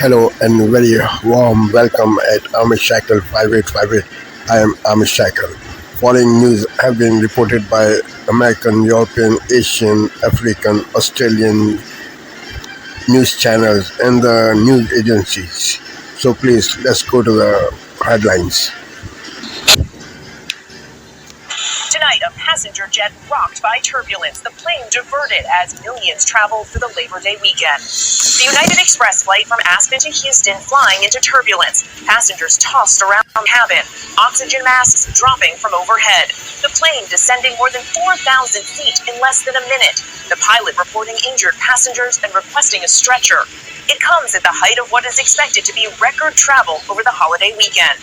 Hello and very warm welcome at Amish Shackle 5858. I am Amish Shackle. Following news have been reported by American, European, Asian, African, Australian news channels and the news agencies. So please, let's go to the headlines. Tonight, a passenger jet rocked by turbulence. The plane diverted as millions traveled for the Labor Day weekend. The United Express flight from Aspen to Houston flying into turbulence. Passengers tossed around the cabin. Oxygen masks dropping from overhead. The plane descending more than 4,000 feet in less than a minute. The pilot reporting injured passengers and requesting a stretcher. It comes at the height of what is expected to be record travel over the holiday weekend.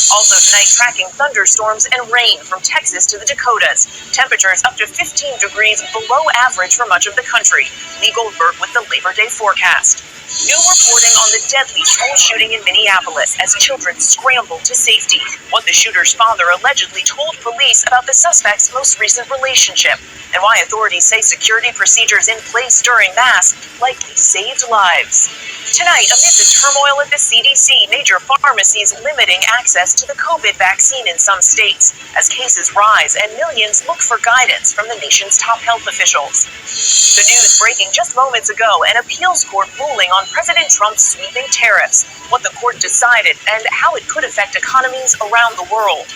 Also tonight, tracking thunderstorms and rain from Texas to the Dakotas. Temperatures up to 15 degrees below average for much of the country. Lee Goldberg with the Labor Day forecast. New reporting on the deadly school shooting in Minneapolis as children scrambled to safety. What the shooter's father allegedly told police about the suspect's most recent relationship, and why authorities say security procedures in place during mass likely saved lives. Tonight, amid the turmoil at the CDC, major pharmacies limiting access to the COVID vaccine in some states as cases rise and millions look for guidance from the nation's top health officials. The news breaking just moments ago, an appeals court ruling on President Trump's sweeping tariffs, what the court decided, and how it could affect economies around the world.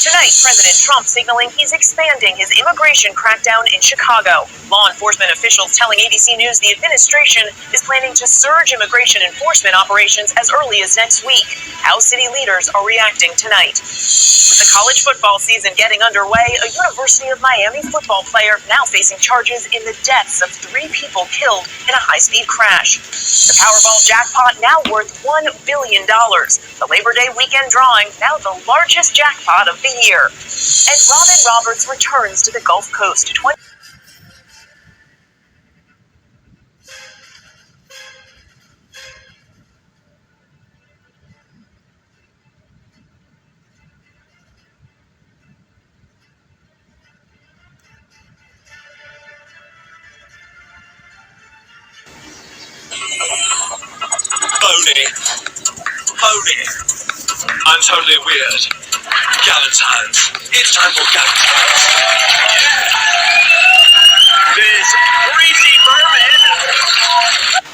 Tonight, President Trump signaling he's expanding his immigration crackdown in Chicago. Law enforcement officials telling ABC News the administration is planning to surge immigration enforcement operations as early as next week. How city leaders are reacting tonight. With the college football season getting underway, a University of Miami football player now facing charges in the deaths of 3 people killed in a high-speed crash. The Powerball jackpot now worth $1 billion. The Labor Day weekend drawing now the largest jackpot of the year. And Robin Roberts returns to the Gulf Coast. Pony. I'm totally weird. Galentine's. It's time for Galentine's. This greasy vermin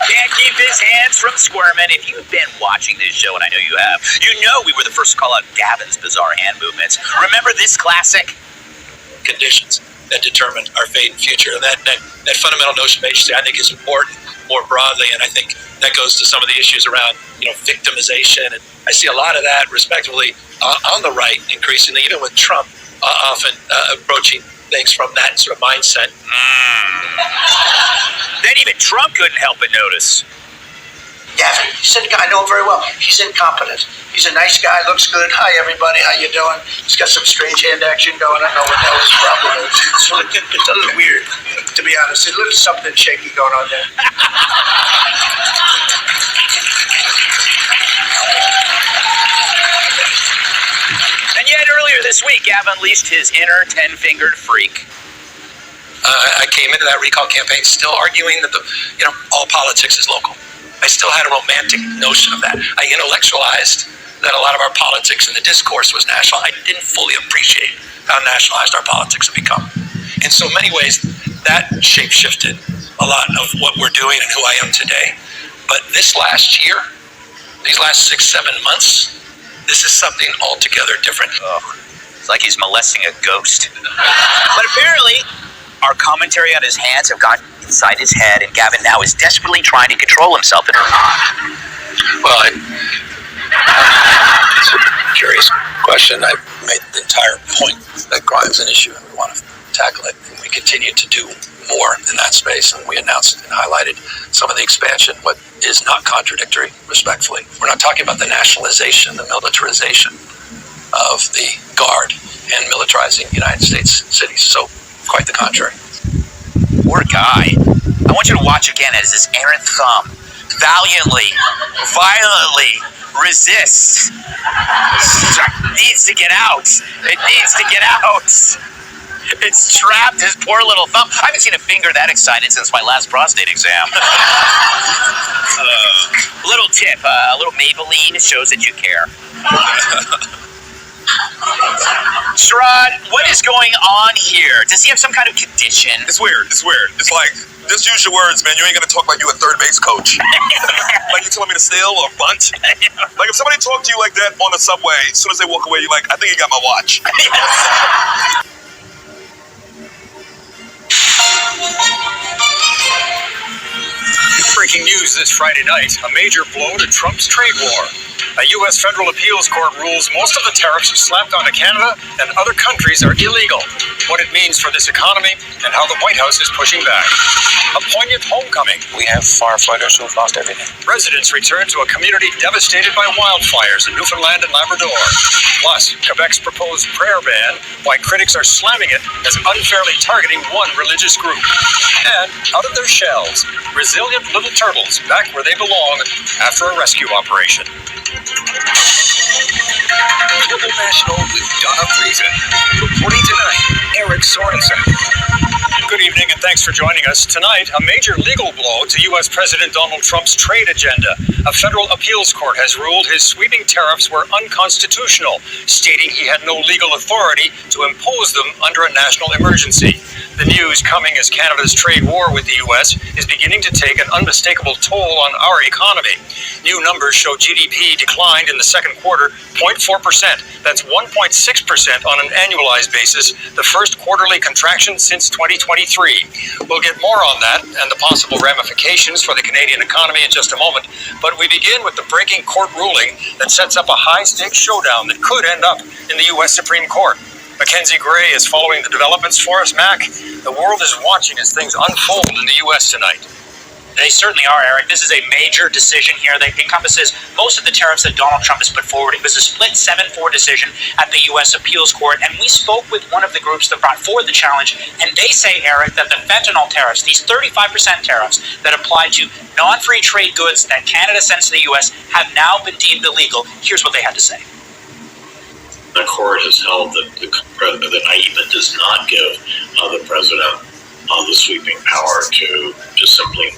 can't keep his hands from squirming. If you've been watching this show, and I know you have, you know we were the first to call out Gavin's bizarre hand movements. Remember this classic? Conditions that determine our fate and future. And that fundamental notion of agency, I think, is important more broadly, and I think that goes to some of the issues around, victimization. And I see a lot of that, respectively, on the right, increasingly, even with Trump often approaching things from that sort of mindset. Then even Trump couldn't help but notice. Gavin, I know him very well. He's incompetent. He's a nice guy, looks good. Hi, everybody. How you doing? He's got some strange hand action going. I don't know what the hell his problem is. It's a little weird, to be honest. There's a little something shaky going on there. And yet earlier this week, Gavin unleashed his inner 10-fingered freak. I came into that recall campaign still arguing that all politics is local. I still had a romantic notion of that. I intellectualized that a lot of our politics and the discourse was national. I didn't fully appreciate how nationalized our politics have become. In so many ways, that shape-shifted a lot of what we're doing and who I am today. But this last year, these last 6-7 months, this is something altogether different. Oh, it's like he's molesting a ghost. But apparently, our commentary on his hands have gotten inside his head, and Gavin now is desperately trying to control himself in her mind. Well, it's a curious question. I've made the entire point that crime's an issue, and we want to tackle it. And we continue to do more in that space, and we announced and highlighted some of the expansion, what is not contradictory, respectfully. We're not talking about the nationalization, the militarization of the Guard and militarizing United States cities. So, quite the contrary. Poor guy. I want you to watch again as this errant thumb valiantly, violently resists. It needs to get out. It needs to get out. It's trapped his poor little thumb. I haven't seen a finger that excited since my last prostate exam. Little tip, a little Maybelline shows that you care. Sherrod, what is going on here? Does he have some kind of condition? It's weird. It's like, just use your words, man. You ain't gonna talk like you a third base coach. Like you telling me to steal or bunt. Like if somebody talked to you like that on the subway, as soon as they walk away, you're like, I think he got my watch. Yes. Breaking news this Friday night, a major blow to Trump's trade war. A U.S. federal appeals court rules most of the tariffs slapped onto Canada and other countries are illegal. What it means for this economy and how the White House is pushing back. A poignant homecoming. We have firefighters who've lost everything. Residents return to a community devastated by wildfires in Newfoundland and Labrador. Plus, Quebec's proposed prayer ban, why critics are slamming it as unfairly targeting one religious group. And out of their shells, resilient little turtles back where they belong after a rescue operation. Global National with Donna Friesen. Reporting tonight, Eric Sorensen. Good evening and thanks for joining us. Tonight, a major legal blow to U.S. President Donald Trump's trade agenda. A federal appeals court has ruled his sweeping tariffs were unconstitutional, stating he had no legal authority to impose them under a national emergency. The news coming as Canada's trade war with the U.S. is beginning to take an unmistakable toll on our economy. New numbers show GDP declined in the second quarter 0.4%. That's 1.6% on an annualized basis, the first quarterly contraction since 2023. We'll get more on that and the possible ramifications for the Canadian economy in just a moment, but we begin with the breaking court ruling that sets up a high-stakes showdown that could end up in the U.S. Supreme Court. Mackenzie Gray is following the developments for us, Mac. The world is watching as things unfold in the U.S. tonight. They certainly are, Eric. This is a major decision here that encompasses most of the tariffs that Donald Trump has put forward. It was a split 7-4 decision at the U.S. Appeals Court, and we spoke with one of the groups that brought forward the challenge, and they say, Eric, that the fentanyl tariffs, these 35% tariffs that apply to non-free trade goods that Canada sends to the U.S., have now been deemed illegal. Here's what they had to say. The court has held that that AIPA does not give the president the sweeping power to just simply,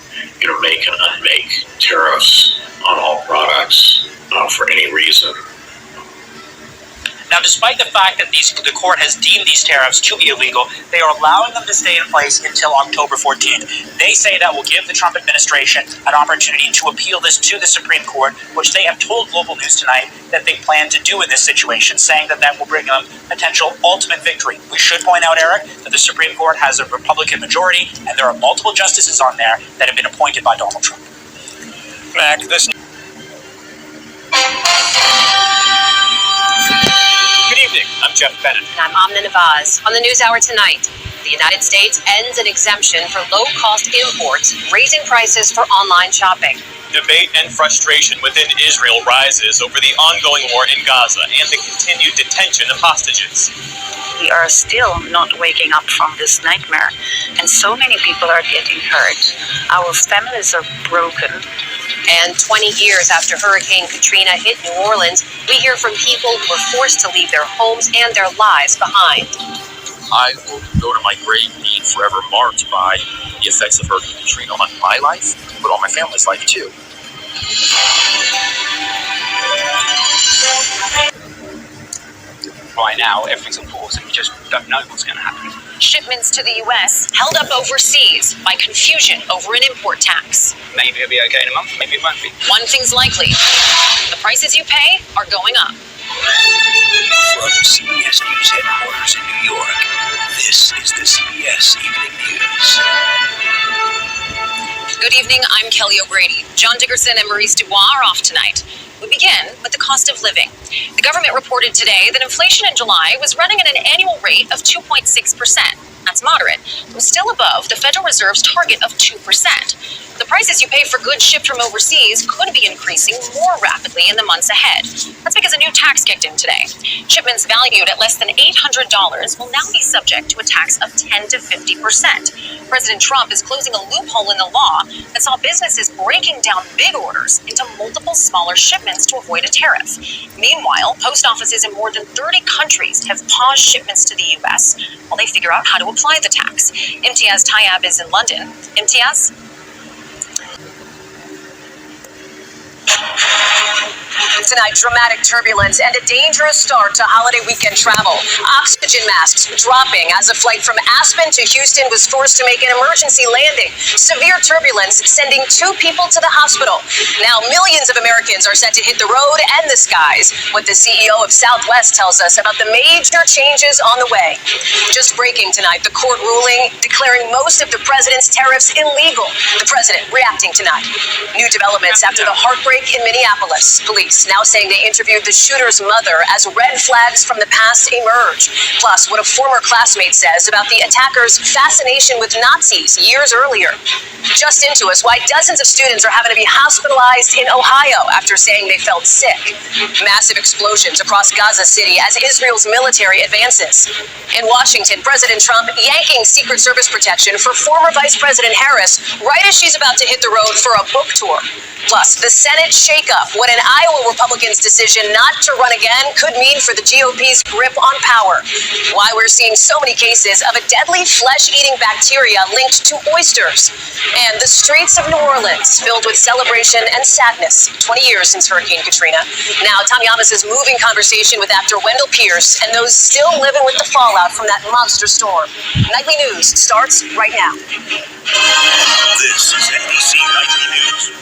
make and unmake tariffs on all products for any reason. Now, despite the fact that the court has deemed these tariffs to be illegal, they are allowing them to stay in place until October 14th. They say that will give the Trump administration an opportunity to appeal this to the Supreme Court, which they have told Global News tonight that they plan to do in this situation, saying that that will bring them potential ultimate victory. We should point out, Eric, that the Supreme Court has a Republican majority, and there are multiple justices on there that have been appointed by Donald Trump. Mac, this... Good evening, I'm Jeff Bennett. And I'm Amna Navaz. On the News Hour tonight, the United States ends an exemption for low-cost imports, raising prices for online shopping. Debate and frustration within Israel rises over the ongoing war in Gaza and the continued detention of hostages. We are still not waking up from this nightmare, and so many people are getting hurt. Our families are broken. And 20 years after Hurricane Katrina hit New Orleans, we hear from people who were forced to leave their homes and their lives behind. I will go to my grave being forever marked by the effects of Hurricane Katrina on my life, but on my family's life too. Right now, everything's on pause, and we just don't know what's going to happen. Shipments to the U.S. held up overseas by confusion over an import tax. Maybe it'll be okay in a month, maybe it won't be. One thing's likely. The prices you pay are going up. From CBS News headquarters in New York, this is the CBS Evening News. Good evening, I'm Kelly O'Grady. John Dickerson and Maurice Dubois are off tonight. We begin with the cost of living. The government reported today that inflation in July was running at an annual rate of 2.6%. That's moderate. It was still above the Federal Reserve's target of 2%. The prices you pay for goods shipped from overseas could be increasing more rapidly in the months ahead. That's because a new tax kicked in today. Shipments valued at less than $800 will now be subject to a tax of 10 to 50%. President Trump is closing a loophole in the law that saw businesses breaking down big orders into multiple smaller shipments to avoid a tariff. Meanwhile, post offices in more than 30 countries have paused shipments to the U.S. while they figure out how to apply the tax. Imtiaz Tayyab is in London. Imtiaz? Tonight, dramatic turbulence and a dangerous start to holiday weekend travel. Oxygen masks dropping as a flight from Aspen to Houston was forced to make an emergency landing. Severe turbulence sending 2 people to the hospital. Now, millions of Americans are set to hit the road and the skies. What the CEO of Southwest tells us about the major changes on the way. Just breaking tonight, the court ruling declaring most of the president's tariffs illegal. The president reacting tonight. New developments after the heartbreak in Minneapolis. Police now saying they interviewed the shooter's mother as red flags from the past emerge. Plus, what a former classmate says about the attacker's fascination with Nazis years earlier. Just into us, why dozens of students are having to be hospitalized in Ohio after saying they felt sick. Massive explosions across Gaza City as Israel's military advances. In Washington, President Trump yanking Secret Service protection for former Vice President Harris right as she's about to hit the road for a book tour. Plus, the Senate shakeup, what an Iowa Republican's decision not to run again could mean for the GOP's grip on power. Why we're seeing so many cases of a deadly flesh-eating bacteria linked to oysters. And the streets of New Orleans filled with celebration and sadness. 20 years since Hurricane Katrina. Now, Tommy Amos' moving conversation with actor Wendell Pierce and those still living with the fallout from that monster storm. Nightly News starts right now. This is NBC Nightly News.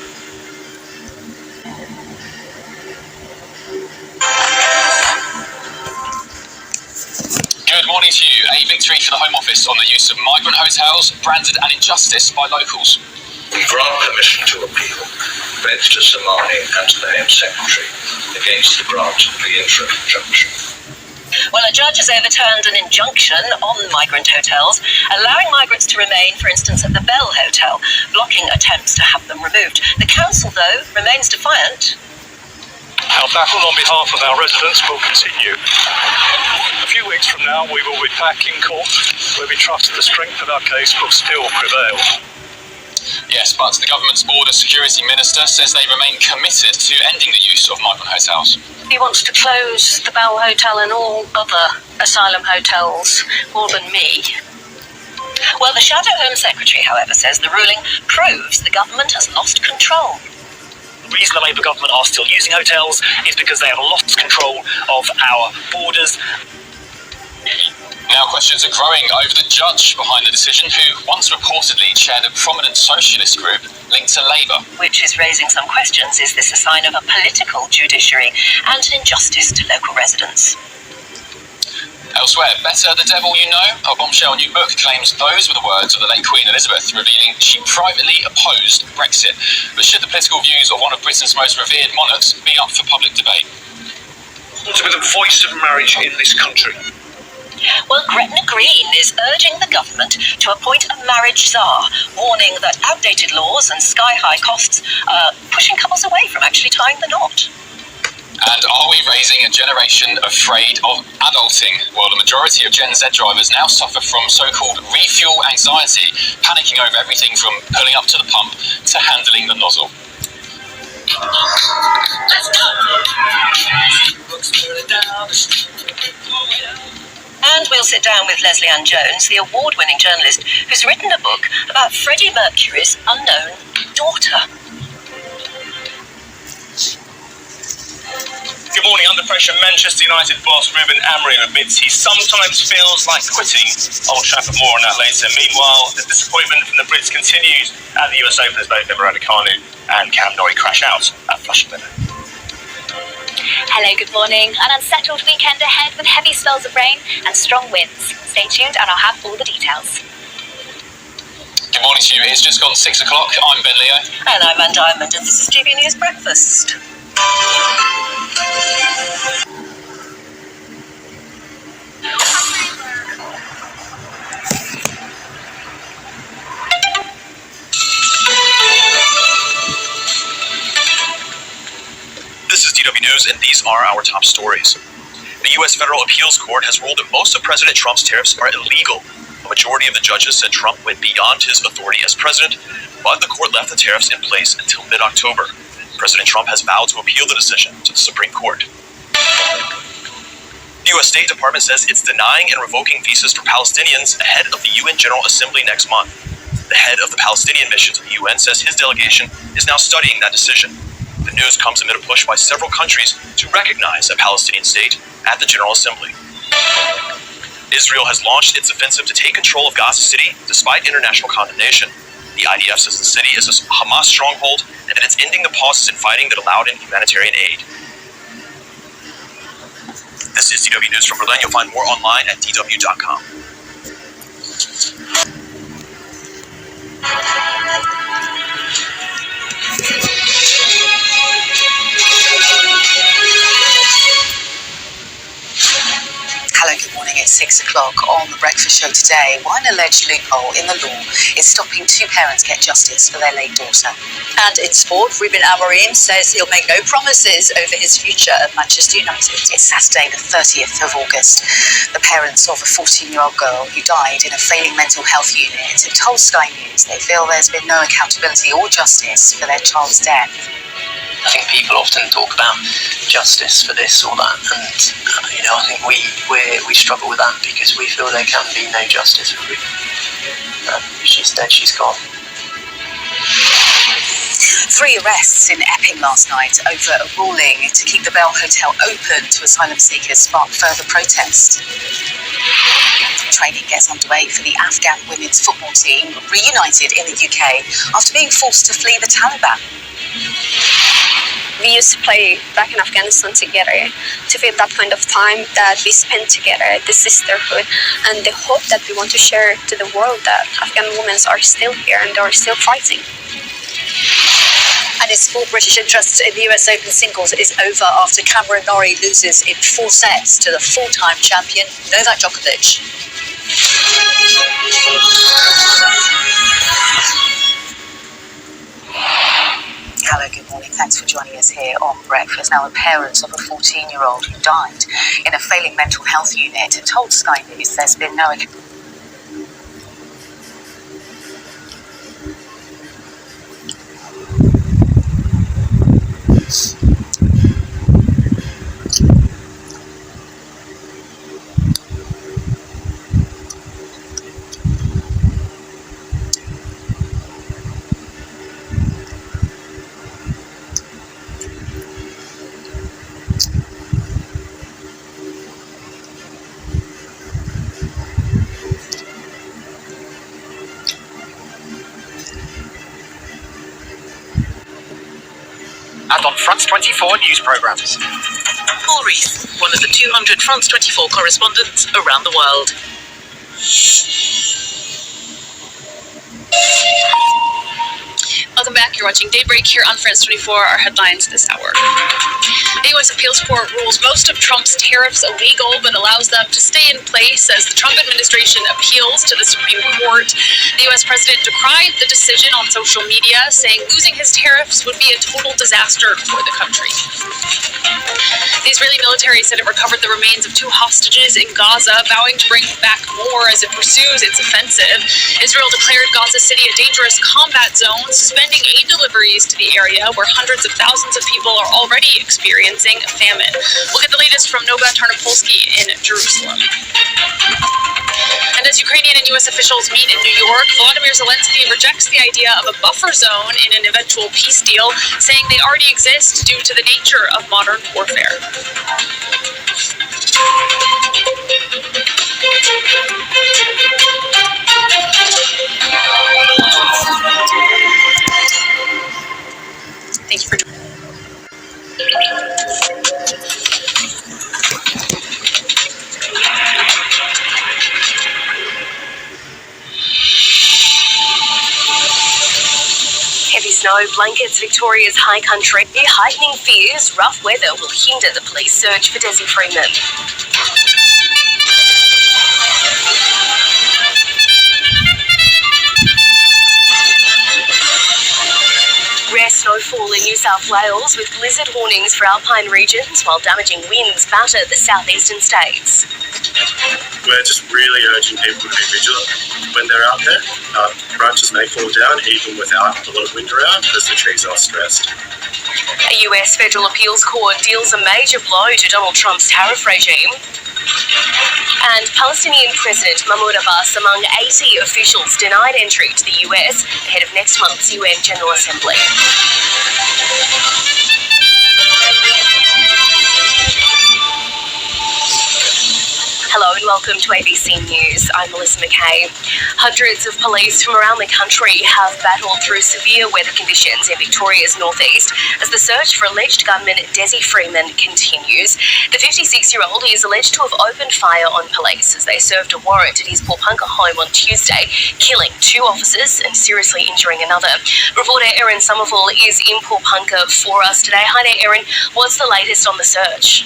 Good morning to you. A victory for the Home Office on the use of migrant hotels, branded an injustice by locals. We grant permission to appeal both to Somali and to the Home Secretary against the grant of the interim injunction. Well, a judge has overturned an injunction on migrant hotels, allowing migrants to remain, for instance, at the Bell Hotel, blocking attempts to have them removed. The council, though, remains defiant. Our battle on behalf of our residents will continue. A few weeks from now, we will be back in court, where we trust the strength of our case will still prevail. Yes, but the government's border security minister says they remain committed to ending the use of migrant hotels. He wants to close the Bell Hotel and all other asylum hotels, more than me. Well, the Shadow Home Secretary, however, says the ruling proves the government has lost control. The reason the Labour government are still using hotels is because they have lost control of our borders. Now questions are growing over the judge behind the decision, who once reportedly chaired a prominent socialist group linked to Labour. Which is raising some questions. Is this a sign of a political judiciary and an injustice to local residents? Elsewhere, Better the Devil You Know, a bombshell new book, claims those were the words of the late Queen Elizabeth, revealing she privately opposed Brexit. But should the political views of one of Britain's most revered monarchs be up for public debate? To be the voice of marriage in this country. Well, Gretna Green is urging the government to appoint a marriage czar, warning that outdated laws and sky-high costs are pushing couples away from actually tying the knot. And are we raising a generation afraid of adulting? Well, the majority of Gen Z drivers now suffer from so-called refuel anxiety, panicking over everything from pulling up to the pump to handling the nozzle. And we'll sit down with Leslie Ann Jones, the award-winning journalist who's written a book about Freddie Mercury's unknown daughter. Good morning. Under pressure, Manchester United boss Ruben Amorim admits he sometimes feels like quitting Old Trafford. More on that later. Meanwhile, the disappointment from the Brits continues at the US Open as both Emma Raducanu and Cam Norrie crash out at Flushing Meadow. Hello, good morning. An unsettled weekend ahead with heavy spells of rain and strong winds. Stay tuned and I'll have all the details. Good morning to you. It's just gone 6 o'clock. I'm Ben Leo. And I'm Ann Diamond, and this is GB News Breakfast. news, and these are our top stories. The U.S. Federal Appeals Court has ruled that most of President Trump's tariffs are illegal. A majority of the judges said Trump went beyond his authority as president, but the court left the tariffs in place until mid-October. President Trump has vowed to appeal the decision to the Supreme Court. The U.S. State Department says it's denying and revoking visas for Palestinians ahead of the UN General Assembly next month. The head of the Palestinian mission to the UN says his delegation is now studying that decision. The news comes amid a push by several countries to recognize a Palestinian state at the General Assembly. Israel has launched its offensive to take control of Gaza City despite international condemnation. The IDF says the city is a Hamas stronghold and that it's ending the pauses in fighting that allowed in humanitarian aid. This is DW News from Berlin. You'll find more online at dw.com. Hello, good morning. It's 6 o'clock on the breakfast show today. One alleged loophole in the law is stopping two parents get justice for their late daughter. And in sport, Ruben Amorim says he'll make no promises over his future at Manchester United. It's Saturday, the 30th of August. The parents of a 14-year-old girl who died in a failing mental health unit have told Sky News they feel there's been no accountability or justice for their child's death. I think people often talk about justice for this or that, and I think we struggle with that because we feel there can be no justice for Ruben. She's dead, she's gone. 3 arrests in Epping last night over a ruling to keep the Bell Hotel open to asylum seekers sparked further protest. Training gets underway for the Afghan women's football team, reunited in the UK after being forced to flee the Taliban. We used to play back in Afghanistan together to feel that kind of time that we spent together, the sisterhood, and the hope that we want to share to the world that Afghan women are still here and are still fighting. And in sport, British interest in the US Open singles is over after Cameron Norrie loses in 4 sets to the full-time champion Novak Djokovic. Hello, good morning. Thanks for joining us here on Breakfast. Now, the parents of a 14-year-old who died in a failing mental health unit have told Sky News there's been no And on France 24 news programmes. Paul Reith, one of the 200 France 24 correspondents around the world. Welcome back. You're watching Daybreak here on France 24. Our headlines this hour. The U.S. Appeals Court rules most of Trump's tariffs illegal, but allows them to stay in place as the Trump administration appeals to the Supreme Court. The U.S. president decried the decision on social media, saying losing his tariffs would be a total disaster for the country. The Israeli military said it recovered the remains of 2 hostages in Gaza, vowing to bring back more as it pursues its offensive. Israel declared Gaza City a dangerous combat zone, suspending aid deliveries to the area where hundreds of thousands of people are already experiencing famine. We'll get the latest from Nova Tarnopolsky in Jerusalem. And as Ukrainian and U.S. officials meet in New York, Volodymyr Zelensky rejects the idea of a buffer zone in an eventual peace deal, saying they already exist due to the nature of modern warfare. Thank you for joining. Heavy snow blankets Victoria's high country. Heightening fears, rough weather will hinder the police search for Desi Freeman. Rare snowfall in New South Wales with blizzard warnings for alpine regions while damaging winds batter the southeastern states. We're just really urging people to be vigilant when they're out there. Branches may fall down even without a lot of wind around because the trees are stressed. A US federal appeals court deals a major blow to Donald Trump's tariff regime. And Palestinian President Mahmoud Abbas among 80 officials denied entry to the US ahead of next month's UN General Assembly. Hello and welcome to ABC News. I'm Melissa McKay. Hundreds of police from around the country have battled through severe weather conditions in Victoria's northeast as the search for alleged gunman Desi Freeman continues. The 56-year-old is alleged to have opened fire on police as they served a warrant at his Pulpunka home on Tuesday, killing 2 officers and seriously injuring another. Reporter Erin Somerville is in Pulpunka for us today. Hi there, Erin. What's the latest on the search?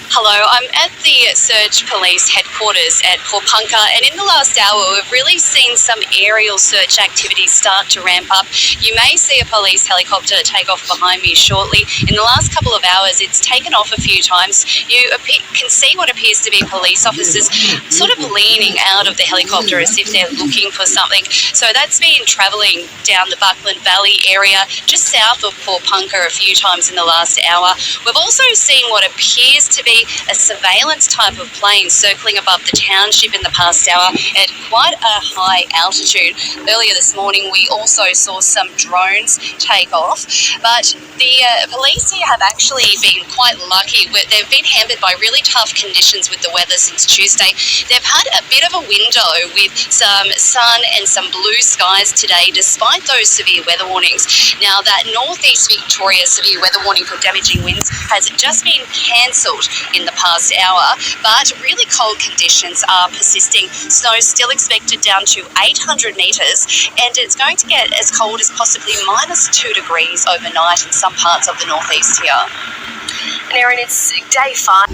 Hello, I'm at the Search Police headquarters at Pulpunka, and in the last hour we've really seen some aerial search activities start to ramp up. You may see a police helicopter take off behind me shortly. In the last couple of hours it's taken off a few times. You can see what appears to be police officers sort of leaning out of the helicopter as if they're looking for something. So that's been travelling down the Buckland Valley area just south of Pulpunka a few times in the last hour. We've also seen what appears to be a surveillance type of plane circling above the township in the past hour at quite a high altitude. Earlier this morning we also saw some drones take off, but the police here have actually been quite lucky. They've been hampered by really tough conditions with the weather since Tuesday. They've had a bit of a window with some sun and some blue skies today despite those severe weather warnings. Now that northeast Victoria severe weather warning for damaging winds has just been cancelled in the past hour, but really cold conditions are persisting. Snow still expected down to 800 metres, and it's going to get as cold as possibly -2 degrees overnight in some parts of the northeast here. And Erin, it's day 5.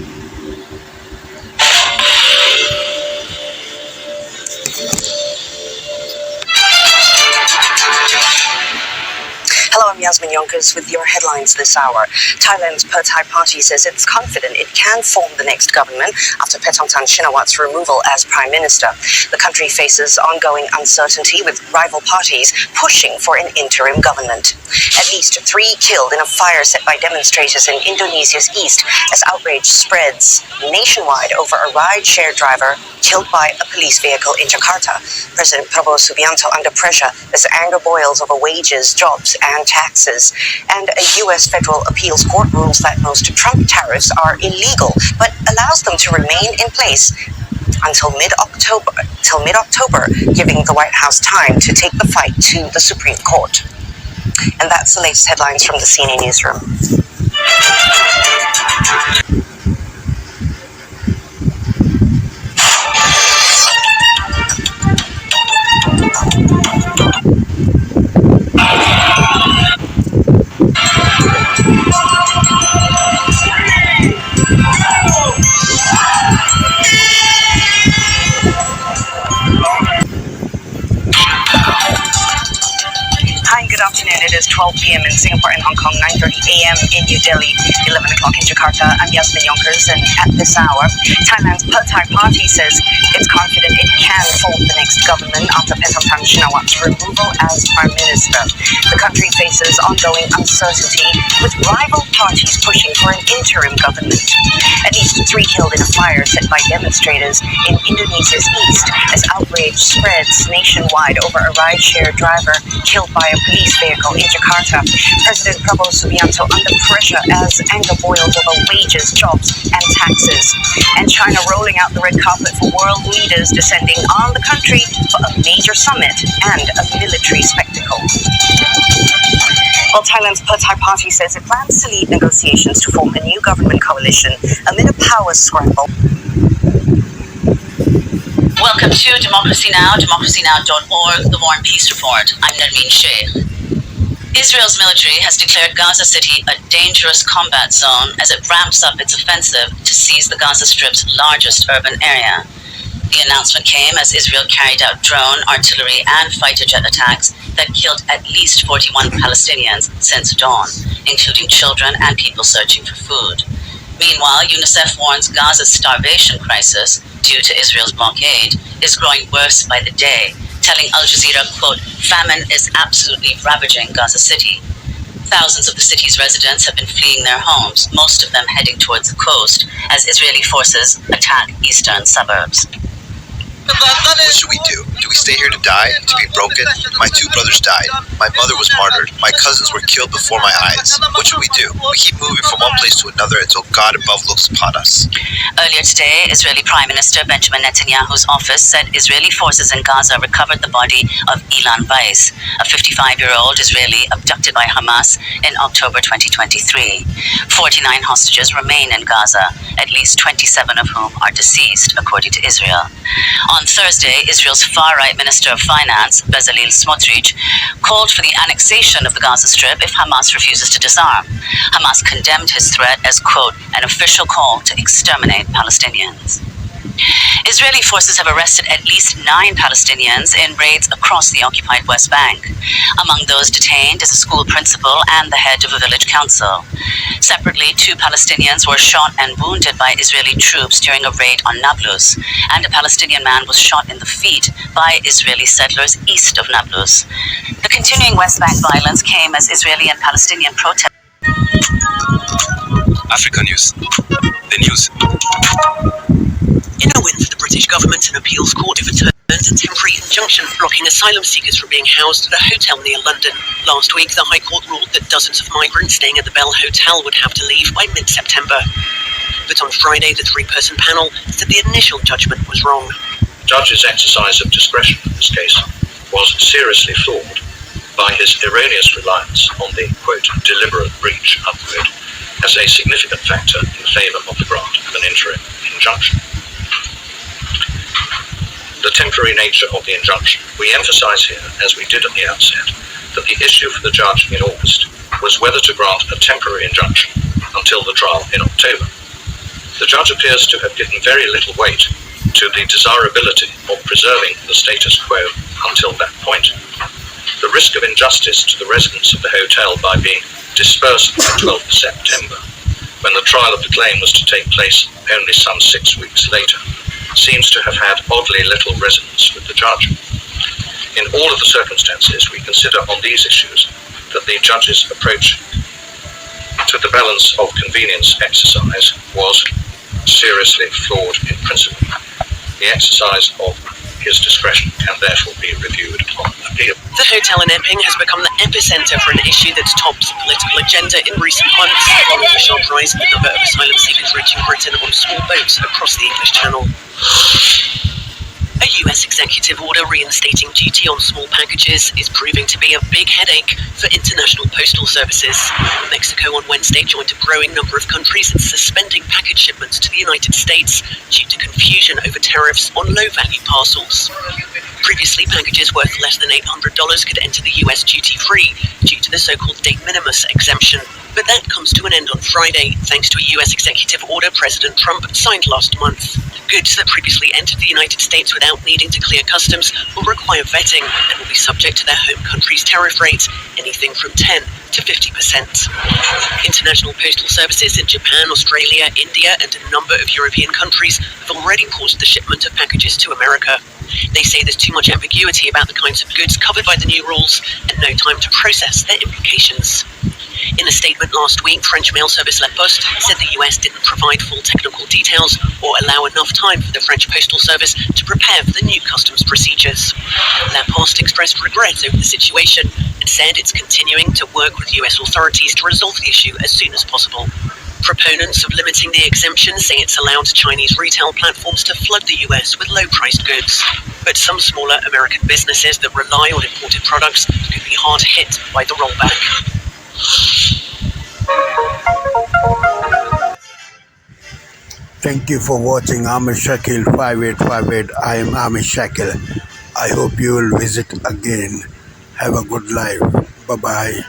Hello, I'm Yasmin Yonkers with your headlines this hour. Thailand's Pheu Thai party says it's confident it can form the next government after Paetongtarn Shinawat's removal as Prime Minister. The country faces ongoing uncertainty with rival parties pushing for an interim government. At least 3 killed in a fire set by demonstrators in Indonesia's east as outrage spreads nationwide over a ride-share driver killed by a police vehicle in Jakarta. President Prabowo Subianto under pressure as anger boils over wages, jobs and taxes. And a US federal appeals court rules that most Trump tariffs are illegal, but allows them to remain in place until mid-October, giving the White House time to take the fight to the Supreme Court. And that's the latest headlines from the CNA Newsroom. Good afternoon. It is 12 p.m. in Singapore and Hong Kong, 9:30 a.m. in New Delhi, 11 o'clock in Jakarta. I'm Yasmin Yonkers, and at this hour, Thailand's Pheu Thai party says it's confident it can form the next government after Paetongtarn Shinawat's removal as Prime Minister. The country faces ongoing uncertainty with rival parties pushing for an interim government. At least 3 killed in a fire set by demonstrators in Indonesia's east as outrage spreads nationwide over a ride-share driver killed by a police vehicle in Jakarta. President Prabowo Subianto under pressure as anger boils over wages, jobs and taxes. And China rolling out the red carpet for world leaders descending on the country for a major summit and a military spectacle. Well, Thailand's Pheu Thai party says it plans to lead negotiations to form a new government coalition amid a power scramble. Welcome to Democracy Now, democracynow.org, the War and Peace Report. I'm Nermeen Sheikh. Israel's military has declared Gaza City a dangerous combat zone as it ramps up its offensive to seize the Gaza Strip's largest urban area. The announcement came as Israel carried out drone, artillery, and fighter jet attacks that killed at least 41 Palestinians since dawn, including children and people searching for food. Meanwhile, UNICEF warns Gaza's starvation crisis, due to Israel's blockade, is growing worse by the day, telling Al Jazeera, quote, "Famine is absolutely ravaging Gaza City." Thousands of the city's residents have been fleeing their homes, most of them heading towards the coast, as Israeli forces attack eastern suburbs. What should we do? Do we stay here to die, to be broken? My 2 brothers died. My mother was martyred. My cousins were killed before my eyes. What should we do? We keep moving from one place to another until God above looks upon us. Earlier today, Israeli Prime Minister Benjamin Netanyahu's office said Israeli forces in Gaza recovered the body of Ilan Weiss, a 55-year-old Israeli abducted by Hamas in October 2023. 49 hostages remain in Gaza, at least 27 of whom are deceased, according to Israel. On Thursday, Israel's far-right Minister of Finance, Bezalel Smotrich, called for the annexation of the Gaza Strip if Hamas refuses to disarm. Hamas condemned his threat as, quote, "an official call to exterminate Palestinians." Israeli forces have arrested at least 9 Palestinians in raids across the occupied West Bank. Among those detained is a school principal and the head of a village council. Separately, 2 Palestinians were shot and wounded by Israeli troops during a raid on Nablus, and a Palestinian man was shot in the feet by Israeli settlers east of Nablus. The continuing West Bank violence came as Israeli and Palestinian protests. Africa News. The news. In a win for the British government, an appeals court overturned a temporary injunction blocking asylum seekers from being housed at a hotel near London. Last week, the High Court ruled that dozens of migrants staying at the Bell Hotel would have to leave by mid-September. But on Friday, the 3-person panel said the initial judgment was wrong. The judge's exercise of discretion in this case was seriously flawed by his erroneous reliance on the, quote, "deliberate breach," unquote, as a significant factor in favour of the grant of an interim injunction. The temporary nature of the injunction. We emphasise here, as we did at the outset, that the issue for the judge in August was whether to grant a temporary injunction until the trial in October. The judge appears to have given very little weight to the desirability of preserving the status quo until that point. The risk of injustice to the residents of the hotel by being dispersed by 12th September, when the trial of the claim was to take place only some 6 weeks later, seems to have had oddly little resonance with the judge. In all of the circumstances, we consider on these issues that the judge's approach to the balance of convenience exercise was seriously flawed in principle. The exercise of his discretion can therefore be reviewed on appeal. The hotel in Epping has become the epicenter for an issue that's topped the political agenda in recent months, following the sharp rise in the number of asylum seekers reaching Britain on small boats across the English Channel. A US executive order reinstating duty on small packages is proving to be a big headache for international postal services. Mexico on Wednesday joined a growing number of countries in suspending package shipments to the United States due to confusion over tariffs on low-value parcels. Previously, packages worth less than $800 could enter the US duty-free due to the so-called de minimis exemption. But that comes to an end on Friday, thanks to a US executive order President Trump signed last month. Goods that previously entered the United States without needing to clear customs will require vetting and will be subject to their home country's tariff rates, anything from 10 to 50%. International postal services in Japan, Australia, India, and a number of European countries have already paused the shipment of packages to America. They say there's too much ambiguity about the kinds of goods covered by the new rules and no time to process their implications. In a statement last week, French mail service La Poste said the US didn't provide full technical details or allow enough time for the French postal service to prepare for the new customs procedures. La Poste expressed regret over the situation and said it's continuing to work with US authorities to resolve the issue as soon as possible. Proponents of limiting the exemption say it's allowed Chinese retail platforms to flood the US with low-priced goods. But some smaller American businesses that rely on imported products could be hard hit by the rollback. Thank you for watching Amish Shakil 5858. I am Amish Shakil. I hope you will visit again. Have a good life. Bye-bye.